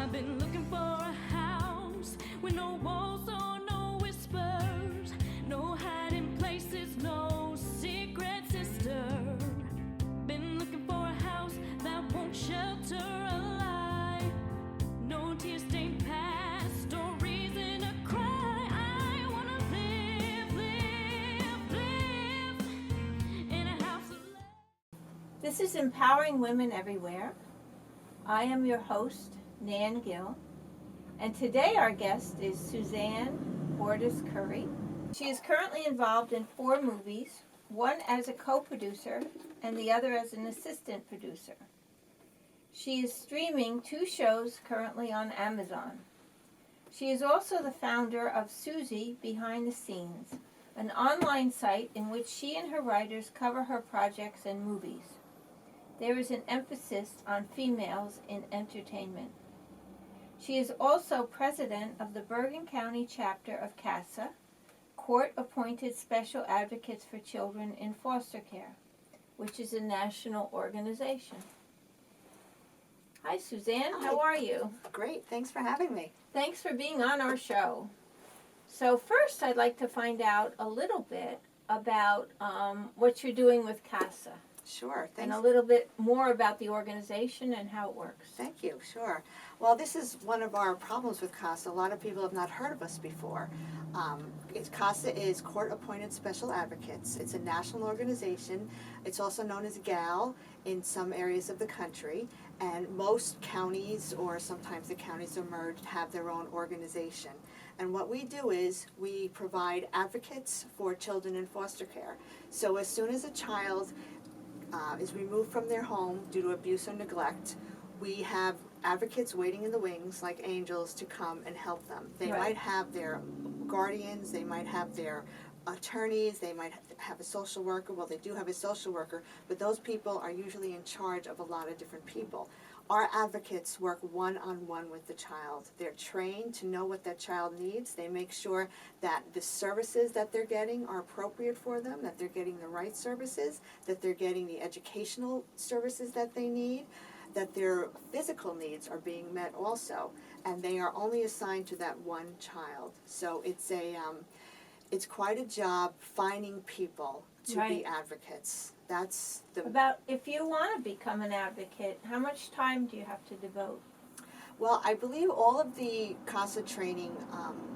I've been looking for a house with no walls or no whispers, no hiding places, no secret sister. Been looking for a house that won't shelter a lie, no tear-stained past or reason to cry. I wanna live in a house of love. This is Empowering Women Everywhere. I am your host, Nan Gill, and today our guest is Suzanne Ordas Curry. She is currently involved in 4 movies, one as a co-producer and the other as an assistant producer. She is streaming 2 shows currently on Amazon. She is also the founder of Susie Behind the Scenes, an online site in which she and her writers cover her projects and movies. There is an emphasis on females in entertainment. She is also president of the Bergen County chapter of CASA, Court-Appointed Special Advocates for Children in Foster Care, which is a national organization. Hi, Suzanne. How are you? Great. Thanks for having me. Thanks for being on our show. So first, I'd like to find out a little bit about what you're doing with CASA. Sure. And Thanks. a little bit more about the organization and how it works. Thank you. Sure. Well, this is one of our problems with CASA. A lot of people have not heard of us before. CASA is Court-Appointed Special Advocates. It's a national organization. It's also known as GAL in some areas of the country. And most counties, or sometimes the counties are merged, have their own organization. And what we do is we provide advocates for children in foster care. So as soon as a child is removed from their home due to abuse or neglect, we have advocates waiting in the wings like angels to come and help them. They Right. might have their guardians, they might have their attorneys, they might have a social worker. Well, they do have a social worker, but those people are usually in charge of a lot of different people. Our advocates work one-on-one with the child. They're trained to know what that child needs. They make sure that the services that they're getting are appropriate for them, that they're getting the right services, that they're getting the educational services that they need, that their physical needs are being met also. And they are only assigned to that one child. So it's quite a job finding people to Right. be advocates. That's the About if you want to become an advocate, how much time do you have to devote? Well, I believe all of the CASA training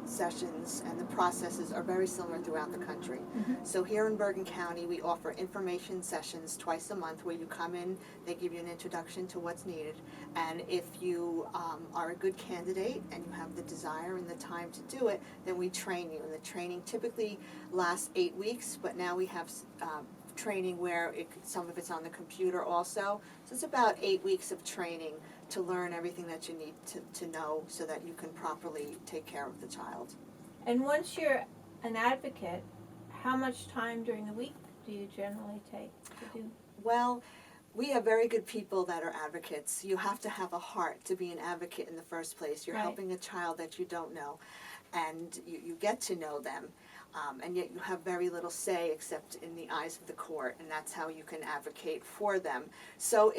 sessions and the processes are very similar throughout the country. Mhm. So here in Bergen County, we offer information sessions twice a month where you come in, they give you an introduction to what's needed, and if you are a good candidate and you have the desire and the time to do it, then we train you. And the training typically lasts 8 weeks, but now we have training where some of it's on the computer also. So it's about 8 weeks of training to learn everything that you need to know so that you can properly take care of the child. And once you're an advocate, how much time during the week do you generally take to do? Well, we have very good people that are advocates. You have to have a heart to be an advocate in the first place. You're Right. helping a child that you don't know, and you get to know them. And yet you have very little say except in the eyes of the court, and that's how you can advocate for them. So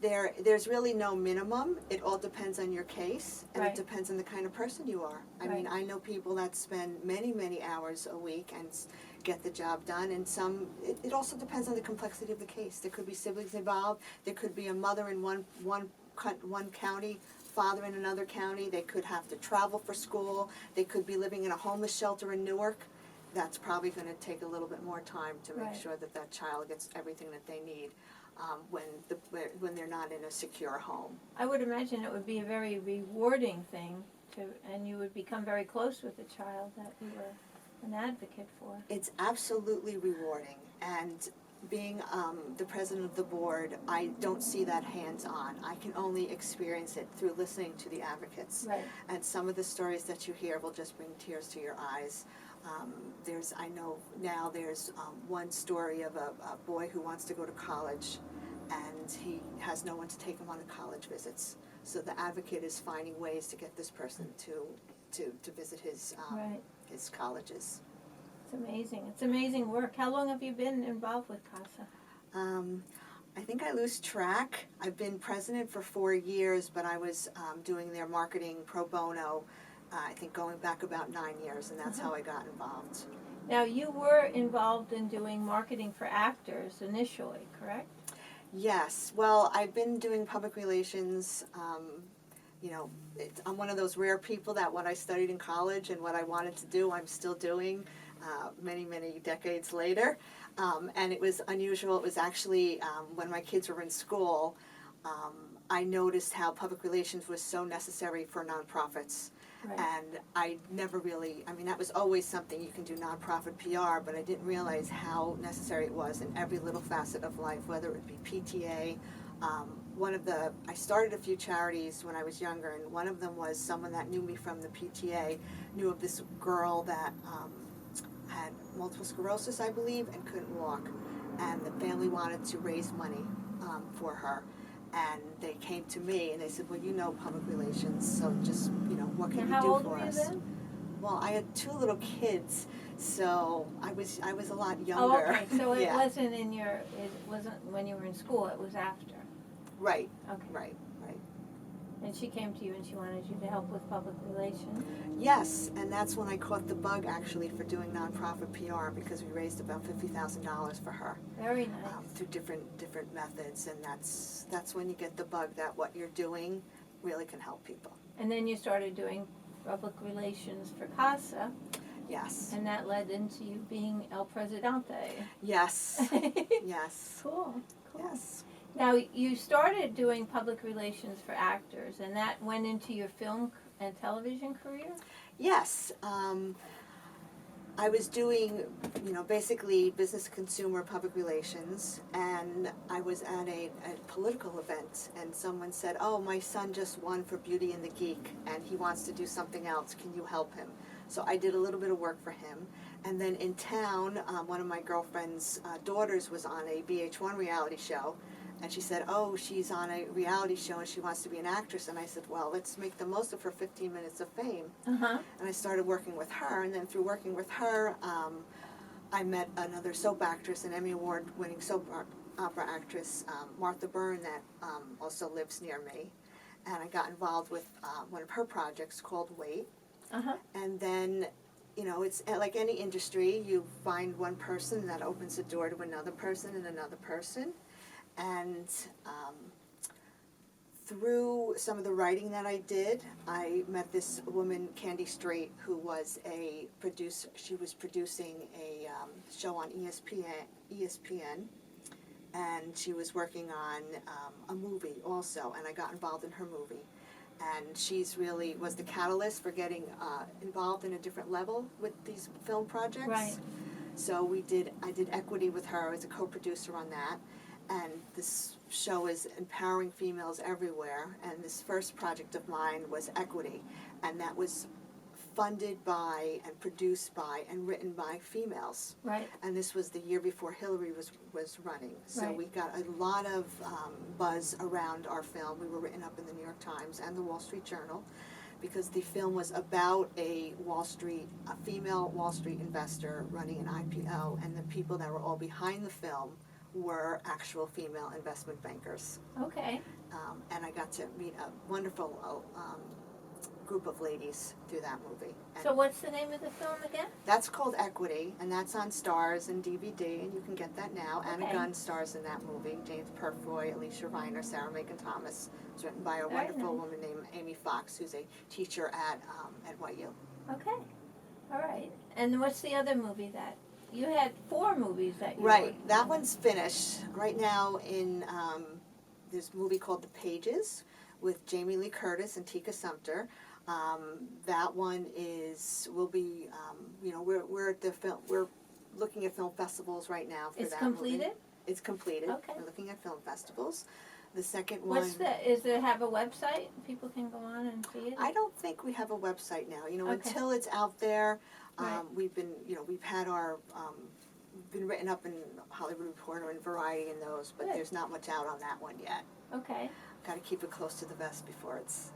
there's really no minimum. It all depends on your case, and Right. it depends on the kind of person you are. I mean, Right. I know people that spend many, many hours a week and get the job done, and it also depends on the complexity of the case. There could be siblings involved. There could be a mother in one county, father in another county. They could have to travel for school. They could be living in a homeless shelter in Newark. That's probably going to take a little bit more time to make Right. sure that that child gets everything that they need when they're not in a secure home. I would imagine it would be a very rewarding thing and you would become very close with the child that you were an advocate for. It's absolutely rewarding, and being the president of the board, I don't see that hands-on. I can only experience it through listening to the advocates. Right. And some of the stories that you hear will just bring tears to your eyes. I know now there's one story of a boy who wants to go to college, and he has no one to take him on the college visits. So the advocate is finding ways to get this person to visit his Right. his colleges. It's amazing. It's amazing work. How long have you been involved with CASA? I think I lose track. I've been president for 4 years, but I was doing their marketing pro bono, I think going back about 9 years, and that's how I got involved. Now, you were involved in doing marketing for actors initially, correct? Yes. Well, I've been doing public relations. I'm one of those rare people that what I studied in college and what I wanted to do, I'm still doing many, many decades later. And it was unusual. It was actually when my kids were in school, I noticed how public relations was so necessary for nonprofits. Right. And I never really, that was always something you can do nonprofit PR, but I didn't realize how necessary it was in every little facet of life, whether it be PTA. I started a few charities when I was younger, and one of them was someone that knew me from the PTA, knew of this girl that had multiple sclerosis, I believe, and couldn't walk. And the family wanted to raise money for her. And they came to me and they said, well, you know public relations, so just, what can you do for us? How old were you then? Well, I had 2 little kids, so I was a lot Oh, younger. okay, so it Yeah. wasn't when you were in school, it was after. Right, Okay. right. And she came to you and she wanted you to help with public relations? Yes, and that's when I caught the bug actually for doing nonprofit PR, because we raised about $50,000 for her. Very nice. Through different methods, and that's when you get the bug that what you're doing really can help people. And then you started doing public relations for CASA, Yes. and that led into you being El Presidente. Yes. Yes. Cool. Yes. Now, you started doing public relations for actors, and that went into your film and television career? Yes. I was doing, basically business consumer public relations, and I was at a political event, and someone said, oh, my son just won for Beauty and the Geek, and he wants to do something else. Can you help him? So I did a little bit of work for him. And then in town, one of my girlfriend's daughters was on a VH1 reality show, and she said, oh, she's on a reality show and she wants to be an actress. And I said, well, let's make the most of her 15 minutes of fame. Uh-huh. And I started working with her, and then through working with her, I met another soap actress, an Emmy Award-winning soap opera actress, Martha Byrne, that also lives near me. And I got involved with one of her projects called Wait. Uh-huh. And then, it's like any industry, you find one person that opens the door to another person and another person. And through some of the writing that I did, I met this woman, Candy Strait, who was a producer. She was producing a show on ESPN, and she was working on a movie also, and I got involved in her movie. And she's really was the catalyst for getting involved in a different level with these film projects. Right. So I did Equity with her. I was a co-producer on that. And this show is empowering females everywhere. And this first project of mine was Equity. And that was funded by and produced by and written by females. Right. And this was the year before Hillary was running. So Right. we got a lot of buzz around our film. We were written up in the New York Times and the Wall Street Journal, because the film was about a female Wall Street investor running an IPO, and the people that were all behind the film were actual female investment bankers. Okay. And I got to meet a wonderful group of ladies through that movie. And So what's the name of the film again? that's called Equity, and that's on Stars and DVD, and you can get that now. Anna Okay. Gunn stars in that movie. James Purfoy, Alicia Reiner, Sarah Macon Thomas. It's written by a Very wonderful nice. woman named Amy Fox, who's a teacher at NYU. Okay. All right. And what's the other movie that you had? 4 movies that you Right, worked that on. one's finished. Right now in there's a movie called The Pages with Jamie Lee Curtis and Tika Sumpter. That one will be, we're at the film, we're looking at film festivals right now for It's that completed? movie. It's completed. Okay. We're looking at film festivals. The second one, Does it have a website? People can go on and see it? I don't think we have a website now. Okay. Until it's out there, Right. we've been, we've had our, been written up in Hollywood Reporter and Variety and those, but Good. there's not much out on that one yet. Okay. Got to keep it close to the vest before it's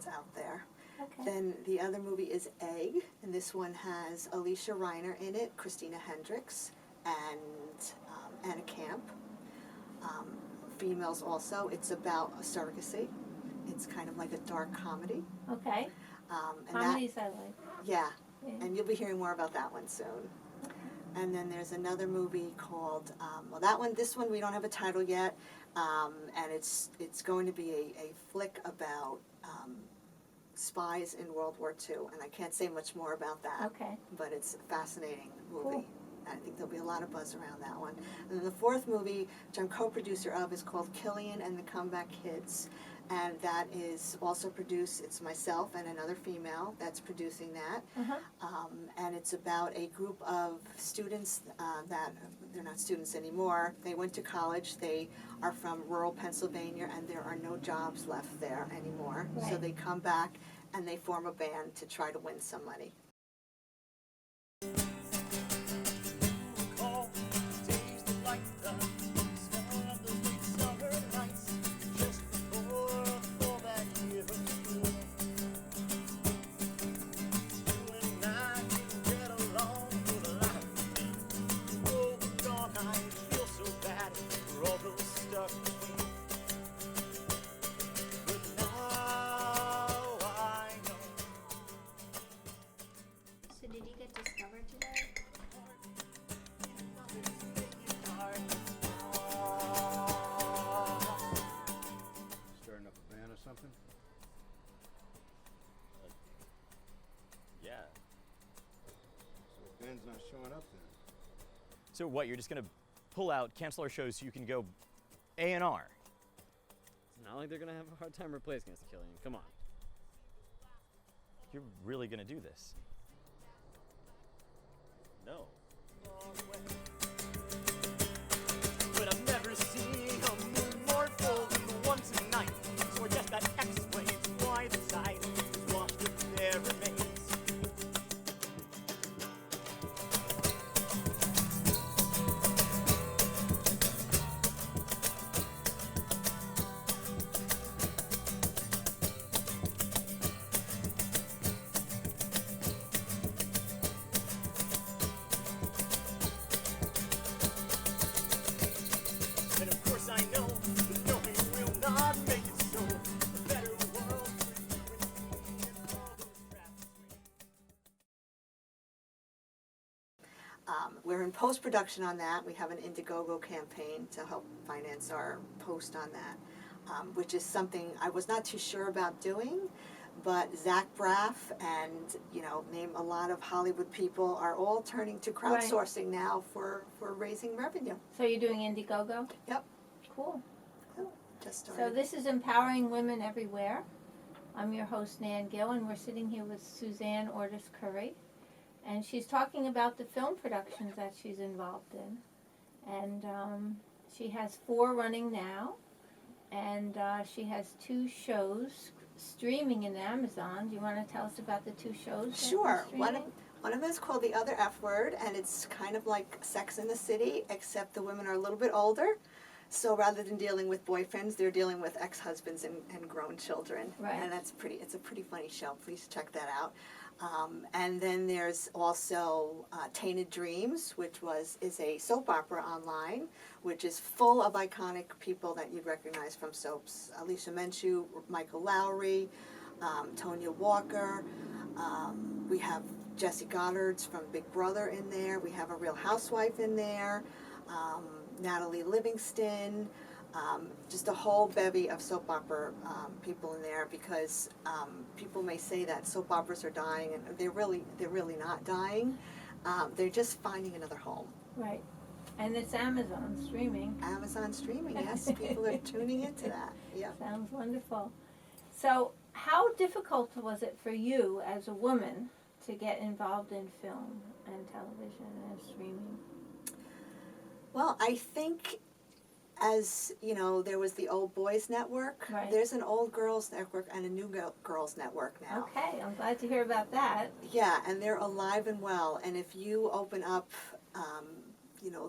out there. Okay. Then the other movie is Egg, and this one has Alicia Reiner in it, Christina Hendricks, and Anna Camp. females also. It's about surrogacy. It's kind of like a dark comedy. Okay. And Comedies I like. yeah, Yeah. and you'll be hearing more about that one soon. And then there's another movie called, this one we don't have a title yet, and it's going to be a flick about spies in World War II, and I can't say much more about that. Okay. But it's a fascinating movie. Cool. I think there'll be a lot of buzz around that one. And then the fourth movie, which I'm co-producer of, is called Killian and the Comeback Kids. And that is also produced, it's myself and another female that's producing that. And it's about a group of students that, they're not students anymore, they went to college, they are from rural Pennsylvania, and there are no jobs left there anymore. So Right. they come back and they form a band to try to win some money. So did you get discovered today? Starting up a band or something? Yeah. So Ben's not showing up then. So what, you're just gonna pull out, cancel our shows so you can go A&R? It's not like they're gonna have a hard time replacing us, Killian. Come on. You're really gonna do this? No. But I've never seen a moon more full than the one tonight. So I guess that explains why the tide is washed with their remains. And of course I know that knowing will not make it so. A better world for you and me and all those traps. We're in post-production on that. We have an Indiegogo campaign to help finance our post on that, which is something I was not too sure about doing, but Zach Braff and, name a lot of Hollywood people are all turning to crowdsourcing now for raising revenue. So you're doing Indiegogo? Yep. Cool. Just So started. this is Empowering Women Everywhere. I'm your host, Nan Gill, and we're sitting here with Suzanne Ordas Curry. And she's talking about the film productions that she's involved in. And she has 4 running now. And she has 2 shows streaming in Amazon. Do you want to tell us about the 2 shows? that Sure. are streaming? One of them is called The Other F Word, and it's kind of like Sex in the City, except the women are a little bit older. So rather than dealing with boyfriends, they're dealing with ex-husbands and grown children. Right. And it's a pretty funny show. Please check that out. And then there's also Tainted Dreams, which is a soap opera online, which is full of iconic people that you'd recognize from soaps. Alicia Minshew, Michael Lowry, Tonya Walker. We have Jessie Goddard's from Big Brother in there. We have a Real Housewife in there. Natalie Livingston. Just a whole bevy of soap opera people in there, because people may say that soap operas are dying, and they're really not dying. They're just finding another home. Right. And it's Amazon streaming. Amazon streaming, yes, people are tuning into that. Yeah. Sounds wonderful. So how difficult was it for you as a woman to get involved in film and television and streaming? Well, I think, as there was the old boys network. Right. There's an old girls network and a new girls network now. Okay, I'm glad to hear about that. Yeah, and they're alive and well. And if you open up,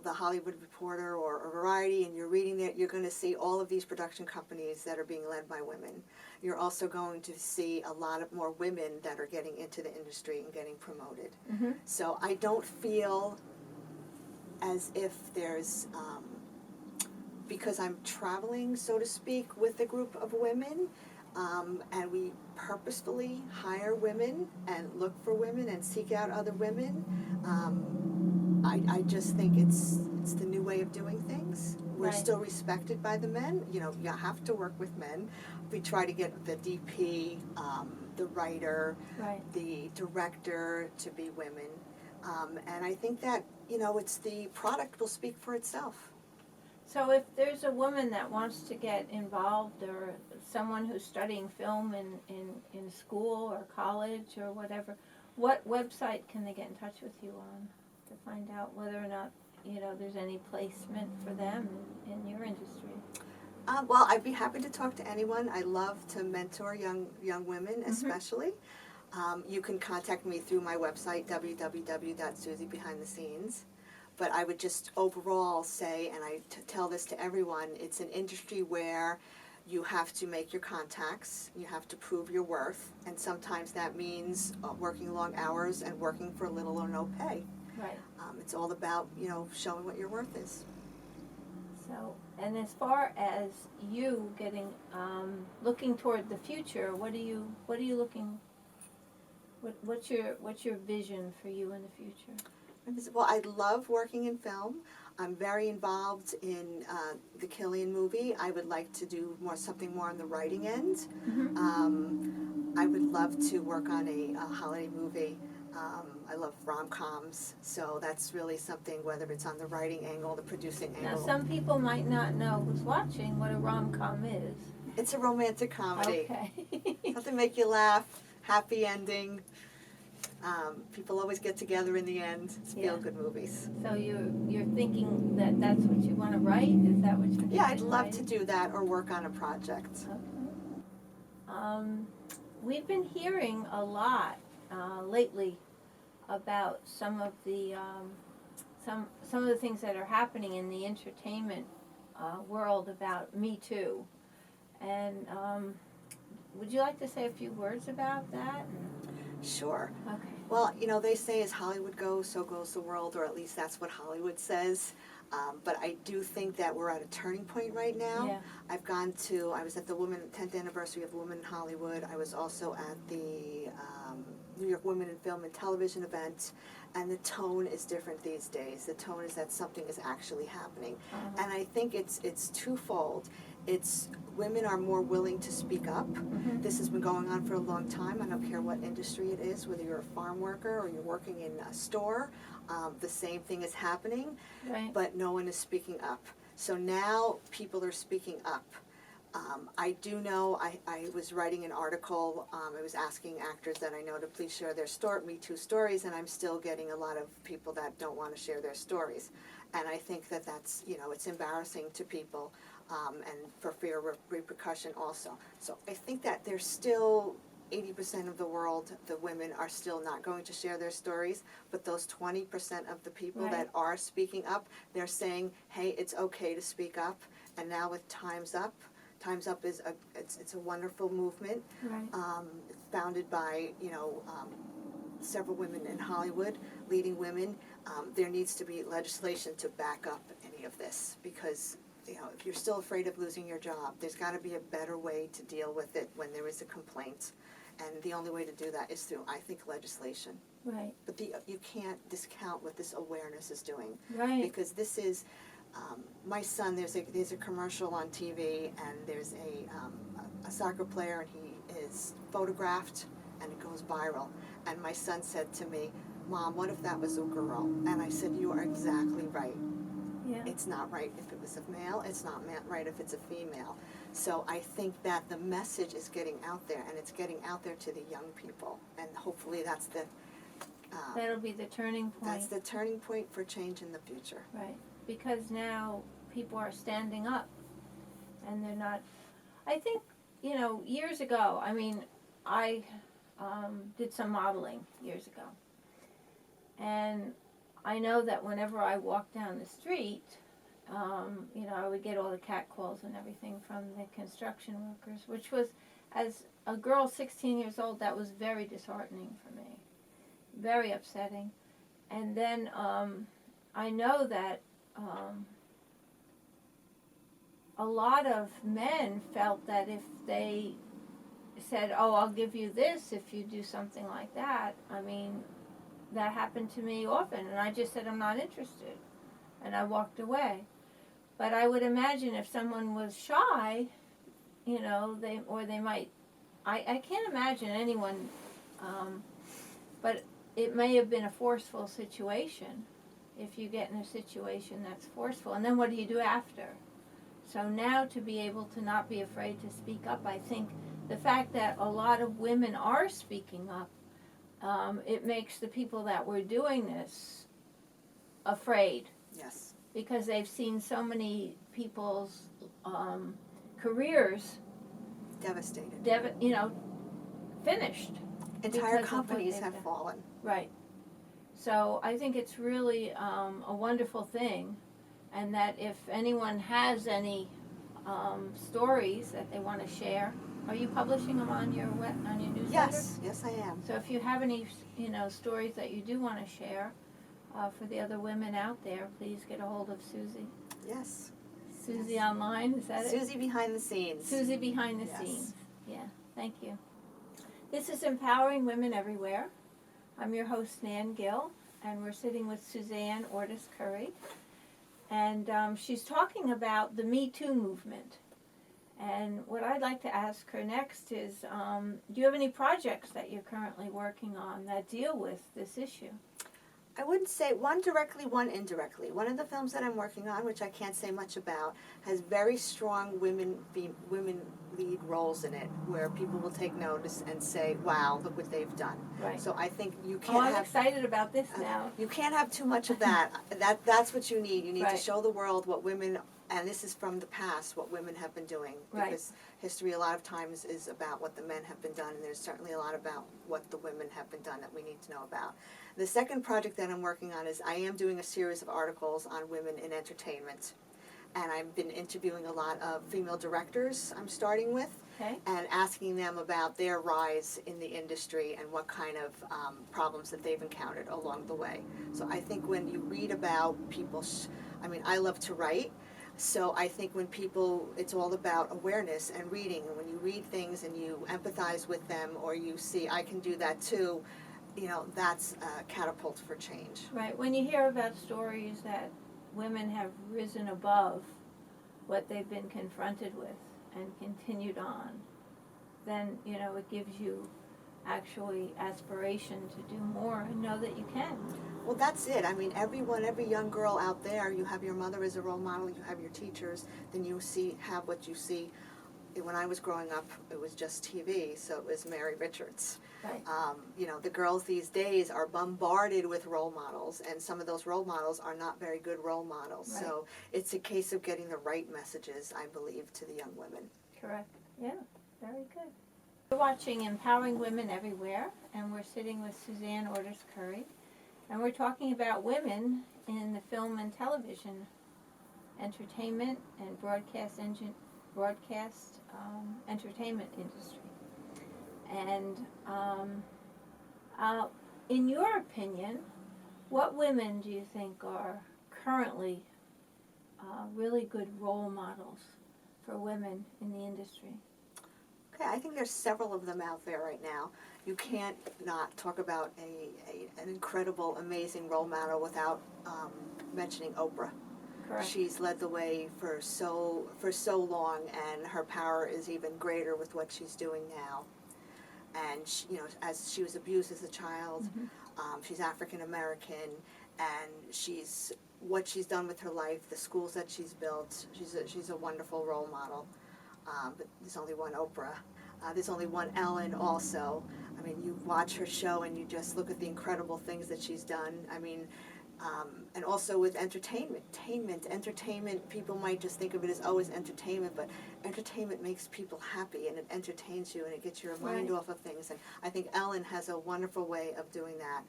the Hollywood Reporter or Variety, and you're reading it, you're going to see all of these production companies that are being led by women. You're also going to see a lot of more women that are getting into the industry and getting promoted. Mm-hmm. So I don't feel as if there's because I'm traveling, so to speak, with a group of women, and we purposefully hire women and look for women and seek out other women. I just think it's the new way of doing things. We're Right. still respected by the men. You know, you have to work with men. We try to get the DP, the writer, Right. the director to be women. And I think that, you know, it's the product will speak for itself. So if there's a woman that wants to get involved, or someone who's studying film in school or college or whatever, what website can they get in touch with you on to find out whether or not, you know, there's any placement for them in your industry? Well, I'd be happy to talk to anyone. I love to mentor young women, especially. You can contact me through my website, www.susiebehindthescenes. But I would just overall say, and I tell this to everyone, it's an industry where you have to make your contacts, you have to prove your worth, and sometimes that means working long hours and working for little or no pay. Right. It's all about, you know, showing what your worth is. So, and as far as you getting, looking toward the future, what are you looking? What's your vision for you in the future? Well, I love working in film. I'm very involved in the Killian movie. I would like to do something more on the writing end. I would love to work on a holiday movie. I love rom-coms, so that's really something, whether it's on the writing angle, the producing Now, angle. some people might not know who's watching what a rom-com is. It's a romantic comedy. Okay. Something to make you laugh, happy ending. People always get together in the end. It's feel-good movies. So you're thinking that that's what you want to write? Is that what you're thinking? Yeah, I'd love to do that or work on a project. Okay. We've been hearing a lot lately about some of the things that are happening in the entertainment world about MeToo, and would you like to say a few words about that? Sure. Okay. Well, you know, they say as Hollywood goes, so goes the world, or at least that's what Hollywood says. But I do think that we're at a turning point right now. Yeah. I was at the 10th anniversary of Women in Hollywood. I was also at the New York Women in Film and Television event, and the tone is different these days. The tone is that something is actually happening. And I think it's twofold. It's women are more willing to speak up. This has been going on for a long time. I don't care what industry it is, whether you're a farm worker or you're working in a store, the same thing is happening, Right. but no one is speaking up. So now people are speaking up. I do know, I was writing an article, I was asking actors that I know to please share their MeToo stories, and I'm still getting a lot of people that don't want to share their stories. And I think that that's, you know, it's embarrassing to people, and for fear of repercussion also. So I think that there's still 80% of the world, the women are still not going to share their stories, but those 20% of the people Right. that are speaking up, they're saying, hey, it's okay to speak up. And now with Time's Up is it's a wonderful movement, Right. founded by, you know, several women in Hollywood, leading women. There needs to be legislation to back up any of this, because, you know, if you're still afraid of losing your job, there's got to be a better way to deal with it when there is a complaint. And the only way to do that is through, I think, legislation. Right. But you can't discount what this awareness is doing. Right. Because this is, my son, there's a commercial on TV, and there's a soccer player, and he is photographed, and it goes viral. And my son said to me, Mom, what if that was a girl? And I said, you are exactly right. Yeah. It's not right if it was a male, it's not right if it's a female. So I think that the message is getting out there, and it's getting out there to the young people. And hopefully that's That'll be the turning point. that's the turning point for change in the future. Right, because now people are standing up, and they're not, I think, you know, years ago, I mean, I did some modeling years ago, and I know that whenever I walked down the street, you know, I would get all the catcalls and everything from the construction workers, which was, as a girl 16 years old, that was very disheartening for me, very upsetting. And then I know that a lot of men felt that if they said, oh, I'll give you this if you do something like that, I mean, that happened to me often, and I just said I'm not interested, and I walked away. But I would imagine if someone was shy, you know, they might, I can't imagine anyone, but it may have been a forceful situation, if you get in a situation that's forceful, and then what do you do after? So now to be able to not be afraid to speak up, I think the fact that a lot of women are speaking up, it makes the people that were doing this afraid, Yes. because they've seen so many people's careers, Devastated. you know, finished. Entire because of what companies they've have done. fallen. Right. So I think it's really a wonderful thing, and that if anyone has any stories that they want to share, are you publishing them on your newsletter? Yes, I am. So if you have any, you know, stories that you do want to share for the other women out there, please get a hold of Susie. Yes. Susie Yes. Online, is that it? Susie behind the scenes. Susie behind the Yes. scenes. Yeah, thank you. This is Empowering Women Everywhere. I'm your host, Nan Gill, and we're sitting with Suzanne Ordas Curry. And she's talking about the MeToo movement. And what I'd like to ask her next is, do you have any projects that you're currently working on that deal with this issue? I wouldn't say one directly, one indirectly. One of the films that I'm working on, which I can't say much about, has very strong women lead roles in it, where people will take notice and say, "Wow, look what they've done." Right. So I think you Oh, can't I'm have excited about this now. you can't have too much of that. That's what you need. You need to Right. show the world what women, and this is from the past, what women have been doing. Right. Because history a lot of times is about what the men have been done, and there's certainly a lot about what the women have been done that we need to know about. The second project that I'm working on is I am doing a series of articles on women in entertainment. And I've been interviewing a lot of female directors I'm starting with, Okay. and asking them about their rise in the industry and what kind of problems that they've encountered along the way. So I think when you read about people, I mean, I love to write, so I think when people, it's all about awareness and reading, and when you read things and you empathize with them, or you see, I can do that too, you know, that's a catapult for change. Right. When you hear about stories that women have risen above what they've been confronted with and continued on, then, you know, it gives you actually aspiration to do more and know that you can. Well, that's it. I mean, every young girl out there, you have your mother as a role model, you have your teachers, then you have what you see. When I was growing up, it was just TV, so it was Mary Richards. Right. You know, the girls these days are bombarded with role models, and some of those role models are not very good role models. Right. So it's a case of getting the right messages, I believe, to the young women. Correct. Yeah. Very good. We're watching Empowering Women Everywhere, and we're sitting with Suzanne Ordas Curry, and we're talking about women in the film and television entertainment and broadcast entertainment industry. And in your opinion, what women do you think are currently really good role models for women in the industry? Okay, I think there's several of them out there right now. You can't not talk about an incredible, amazing role model without mentioning Oprah. Correct. She's led the way for so long, and her power is even greater with what she's doing now. And she, you know, as she was abused as a child, she's African American, and what she's done with her life, the schools that she's built. She's a wonderful role model. But there's only one Oprah. There's only one Ellen also. I mean, you watch her show and you just look at the incredible things that she's done. I mean, and also with entertainment, people might just think of it as always entertainment, but entertainment makes people happy, and it entertains you, and it gets your mind Right. off of things. And I think Ellen has a wonderful way of doing that.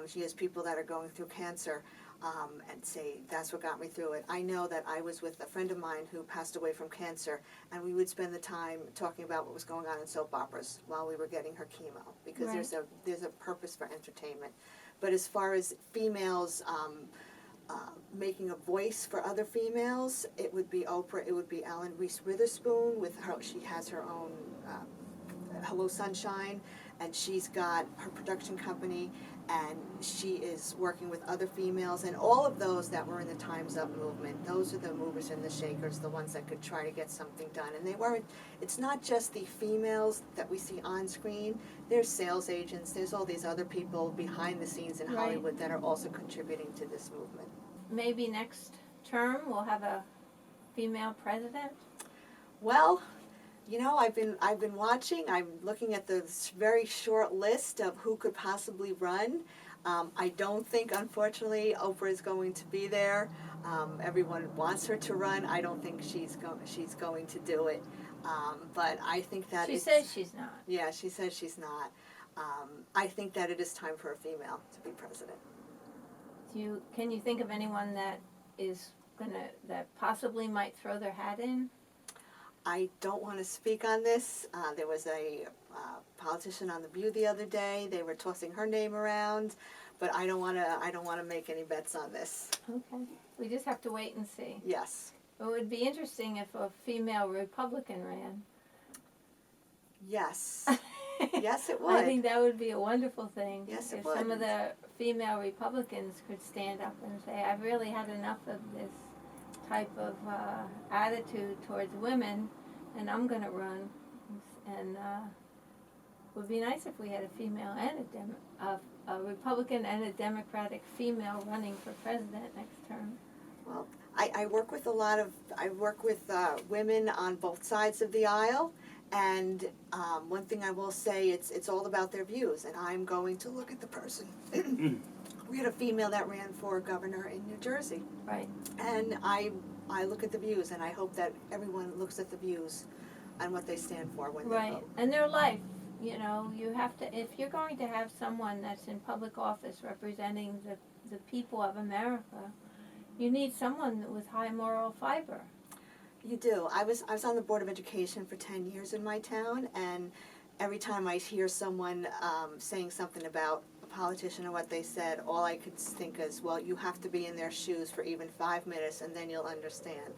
She has people that are going through cancer, and say, that's what got me through it. I know that I was with a friend of mine who passed away from cancer, and we would spend the time talking about what was going on in soap operas while we were getting her chemo, because Right. there's a purpose for entertainment. But as far as females making a voice for other females, it would be Oprah, it would be Ellen Reese Witherspoon with her, she has her own Hello Sunshine, and she's got her production company, and she is working with other females, and all of those that were in the Time's Up movement, those are the movers and the shakers, the ones that could try to get something done. And they weren't, it's not just the females that we see on screen, there's sales agents, there's all these other people behind the scenes in Right. Hollywood that are also contributing to this movement. Maybe next term we'll have a female president. Well, you know, I've been watching. I'm looking at the very short list of who could possibly run. I don't think, unfortunately, Oprah is going to be there. Everyone wants her to run. I don't think she's going to do it. But I think that She says she's not. Yeah, she says she's not. I think that it is time for a female to be president. Can you think of anyone that that possibly might throw their hat in? I don't want to speak on this. There was a politician on The View the other day. They were tossing her name around, but I don't want to make any bets on this. Okay. We just have to wait and see. Yes. It would be interesting if a female Republican ran. Yes. Yes, it would. I think that would be a wonderful thing. Yes, it if would. some of the female Republicans could stand up and say, I've really had enough of this type of attitude towards women, and I'm going to run. And it would be nice if we had a female and a Republican and a Democratic female running for president next term. Well, I work with women on both sides of the aisle, and one thing I will say, it's all about their views, and I'm going to look at the person. We had a female that ran for governor in New Jersey. Right. And I look at the views, and I hope that everyone looks at the views and what they stand for when they Right. vote. And their life, you know, you have to, if you're going to have someone that's in public office representing the people of America, you need someone with high moral fiber. You do. I was on the Board of Education for 10 years in my town, and every time I hear someone saying something about a politician or what they said, all I could think is, well, you have to be in their shoes for even 5 minutes, and then you'll understand.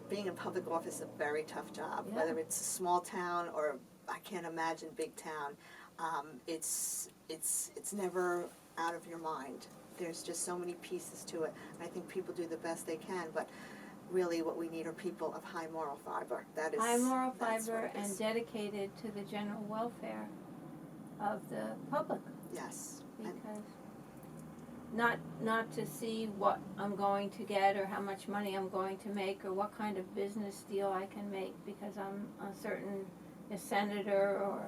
Being in public office is a very tough job, Yeah. whether it's a small town or, I can't imagine, big town. It's never out of your mind. There's just so many pieces to it, and I think people do the best they can, but really what we need are people of high moral fiber. That is High moral that's what fiber it is. and dedicated to the general welfare of the public. Yes. And Because not to see what I'm going to get or how much money I'm going to make or what kind of business deal I can make because I'm a senator or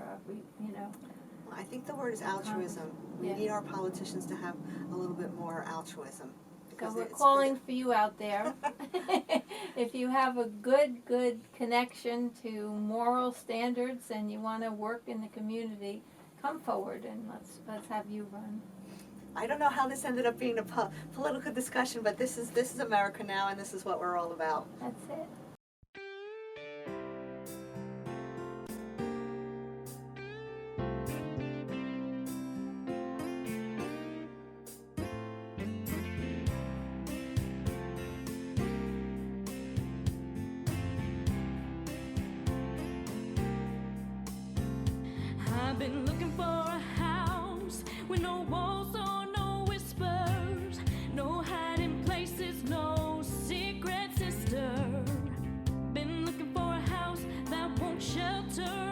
I think the word is altruism. We Yeah. need our politicians to have a little bit more altruism. So because we're it's- calling for you out there. If you have a good connection to moral standards and you want to work in the community, come forward and let's have you run. I don't know how this ended up being a political discussion, but this is America now, and this is what we're all about. That's it. I've been looking for a house with no walls or no whispers, no hiding places, no secret sister. Been looking for a house that won't shelter